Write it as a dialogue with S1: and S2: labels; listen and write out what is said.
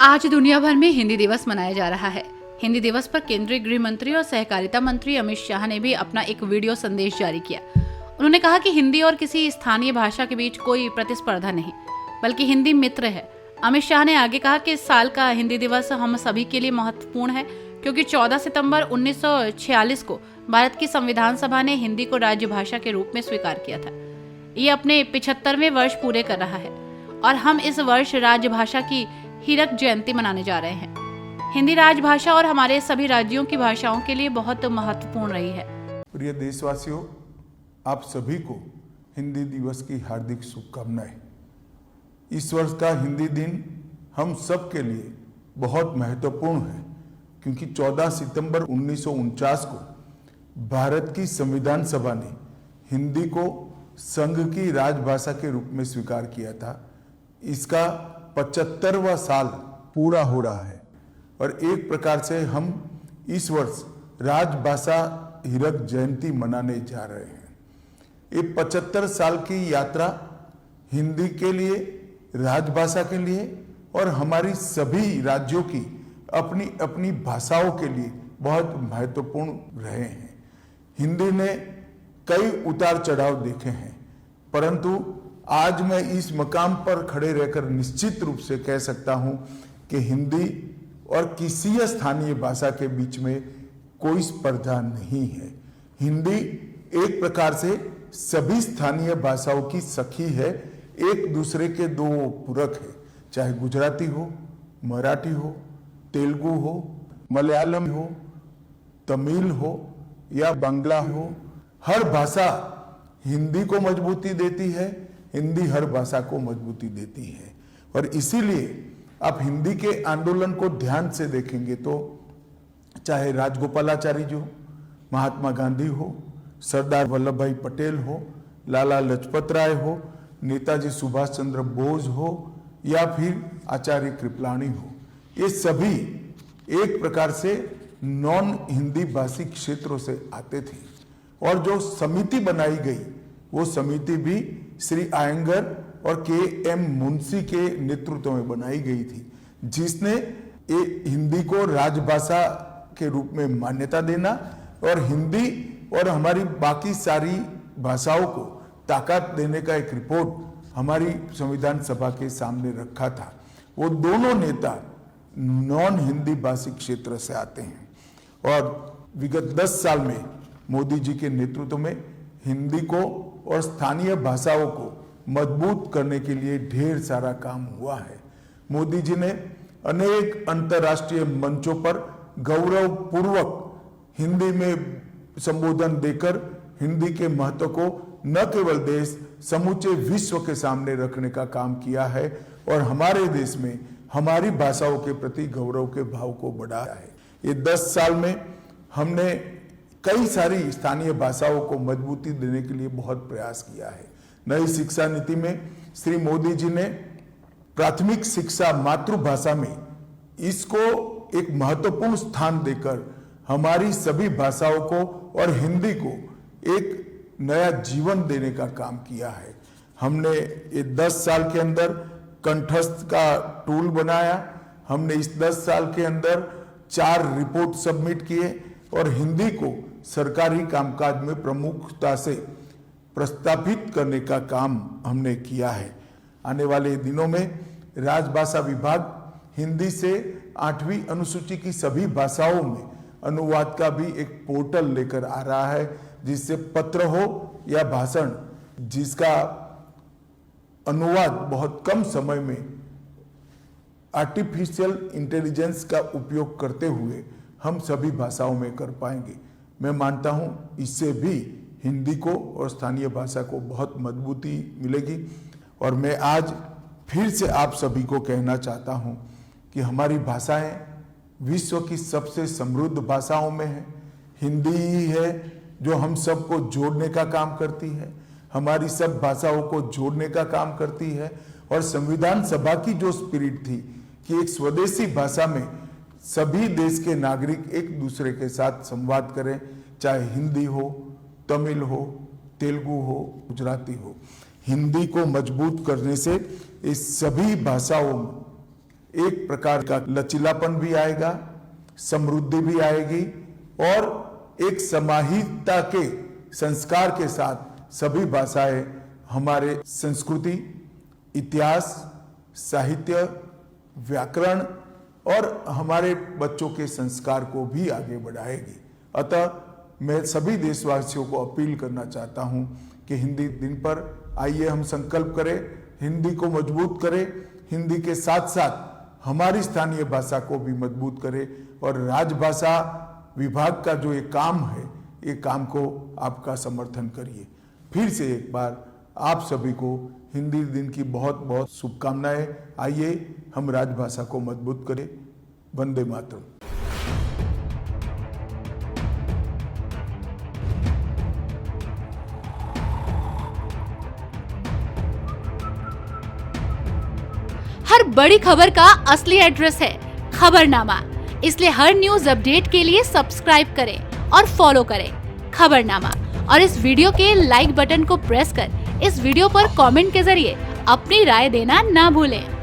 S1: आज दुनिया भर में हिंदी दिवस मनाया जा रहा है। हिंदी दिवस पर केंद्रीय गृह मंत्री और सहकारिता मंत्री अमित शाह ने भी अपना एक वीडियो संदेश जारी किया। उन्होंने कहा कि हिंदी और किसी स्थानीय भाषा के बीच कोई प्रतिस्पर्धा नहीं, बल्कि हिंदी मित्र है। अमित शाह ने आगे कहा कि इस साल का हिंदी दिवस हम सभी के लिए महत्वपूर्ण है, क्योंकि 14 सितंबर 1946 को भारत की संविधान सभा ने हिंदी को राज्य भाषा के रूप में स्वीकार किया था। ये अपने 75वें वर्ष पूरे कर रहा है और हम इस वर्ष राजभाषा की हीरक जयंती मनाने जा रहे हैं। हिंदी राजभाषा और हमारे सभी राज्यों की भाषाओं के लिए बहुत महत्वपूर्ण रही है।
S2: प्रिय देशवासियों, आप सभी को हिंदी दिवस की हार्दिक शुभकामनाएं। इस वर्ष का हिंदी दिन हम सब के लिए बहुत महत्वपूर्ण है, क्योंकि 14 सितंबर 1949 को भारत की संविधान सभा ने हिंदी को संघ की राजभाषा के रूप में स्वीकार किया था। इसका 75वां साल पूरा हो रहा है और एक प्रकार से हम इस वर्ष राजभाषा हीरक जयंती मनाने जा रहे हैं। ये 75 साल की यात्रा हिंदी के लिए, राजभाषा के लिए और हमारी सभी राज्यों की अपनी अपनी भाषाओं के लिए बहुत महत्वपूर्ण रहे हैं। हिंदी ने कई उतार चढ़ाव देखे हैं, परंतु आज मैं इस मकाम पर खड़े रहकर निश्चित रूप से कह सकता हूं कि हिंदी और किसी स्थानीय भाषा के बीच में कोई स्पर्धा नहीं है। हिंदी एक प्रकार से सभी स्थानीय भाषाओं की सखी है, एक दूसरे के दो पूरक है। चाहे गुजराती हो, मराठी हो, तेलुगु हो, मलयालम हो, तमिल हो या बांग्ला हो, हर भाषा हिंदी को मजबूती देती है, हिंदी हर भाषा को मजबूती देती है। और इसीलिए आप हिंदी के आंदोलन को ध्यान से देखेंगे तो चाहे राजगोपालाचारी जी हो, महात्मा गांधी हो, सरदार वल्लभ भाई पटेल हो, लाला लाजपत राय हो, नेताजी सुभाष चंद्र बोस हो या फिर आचार्य कृपलानी हो, ये सभी एक प्रकार से नॉन हिंदी भाषी क्षेत्रों से आते थे। और जो समिति बनाई गई वो समिति भी श्री आयंगर और के.एम. मुंशी के नेतृत्व में बनाई गई थी, जिसने हिंदी को राजभाषा के रूप में मान्यता देना और हिंदी और हमारी बाकी सारी भाषाओं को ताकत देने का एक रिपोर्ट हमारी संविधान सभा के सामने रखा था। वो दोनों नेता नॉन हिंदी भाषी क्षेत्र से आते हैं और विगत 10 साल में मोदी जी के नेतृत्व में हिंदी को और स्थानीय भाषाओं को मजबूत करने के लिए ढेर सारा काम हुआ है। मोदी जी ने अनेक अंतर्राष्ट्रीय मंचों पर गौरवपूर्वक हिंदी में संबोधन देकर हिंदी के महत्व को न केवल देश, समूचे विश्व के सामने रखने का काम किया है और हमारे देश में हमारी भाषाओं के प्रति गौरव के भाव को बढ़ाया है। ये 10 साल में हमने कई सारी स्थानीय भाषाओं को मजबूती देने के लिए बहुत प्रयास किया है। नई शिक्षा नीति में श्री मोदी जी ने प्राथमिक शिक्षा मातृभाषा में इसको एक महत्वपूर्ण स्थान देकर हमारी सभी भाषाओं को और हिंदी को एक नया जीवन देने का काम किया है। हमने ये 10 साल के अंदर कंठस्थ का टूल बनाया। हमने इस 10 साल के अंदर 4 रिपोर्ट सबमिट किए और हिंदी को सरकारी कामकाज में प्रमुखता से प्रस्तावित करने का काम हमने किया है। आने वाले दिनों में राजभाषा विभाग हिंदी से 8वीं अनुसूची की सभी भाषाओं में अनुवाद का भी एक पोर्टल लेकर आ रहा है, जिससे पत्र हो या भाषण, जिसका अनुवाद बहुत कम समय में आर्टिफिशियल इंटेलिजेंस का उपयोग करते हुए हम सभी भाषाओं में कर पाएंगे। मैं मानता हूं इससे भी हिंदी को और स्थानीय भाषा को बहुत मजबूती मिलेगी। और मैं आज फिर से आप सभी को कहना चाहता हूं कि हमारी भाषाएं विश्व की सबसे समृद्ध भाषाओं में है। हिंदी ही है जो हम सबको जोड़ने का काम करती है, हमारी सब भाषाओं को जोड़ने का काम करती है। और संविधान सभा की जो स्पिरिट थी कि एक स्वदेशी भाषा में सभी देश के नागरिक एक दूसरे के साथ संवाद करें, चाहे हिंदी हो, तमिल हो, तेलुगु हो, गुजराती हो। हिंदी को मजबूत करने से इस सभी भाषाओं में एक प्रकार का लचीलापन भी आएगा, समृद्धि भी आएगी और एक समाहितता के संस्कार के साथ सभी भाषाएं हमारे संस्कृति, इतिहास, साहित्य, व्याकरण और हमारे बच्चों के संस्कार को भी आगे बढ़ाएगी। अतः मैं सभी देशवासियों को अपील करना चाहता हूं कि हिंदी दिन पर आइए हम संकल्प करें, हिंदी को मजबूत करें, हिंदी के साथ साथ हमारी स्थानीय भाषा को भी मजबूत करें और राजभाषा विभाग का जो ये काम है, ये काम को आपका समर्थन करिए। फिर से एक बार आप सभी को हिंदी दिन की बहुत बहुत शुभकामनाएं। आइए हम राजभाषा को मजबूत करें। वंदे मातरम।
S1: हर बड़ी खबर का असली एड्रेस है खबरनामा, इसलिए हर न्यूज अपडेट के लिए सब्सक्राइब करें और फॉलो करें खबरनामा और इस वीडियो के लाइक बटन को प्रेस कर इस वीडियो पर कमेंट के जरिए अपनी राय देना ना भूलें।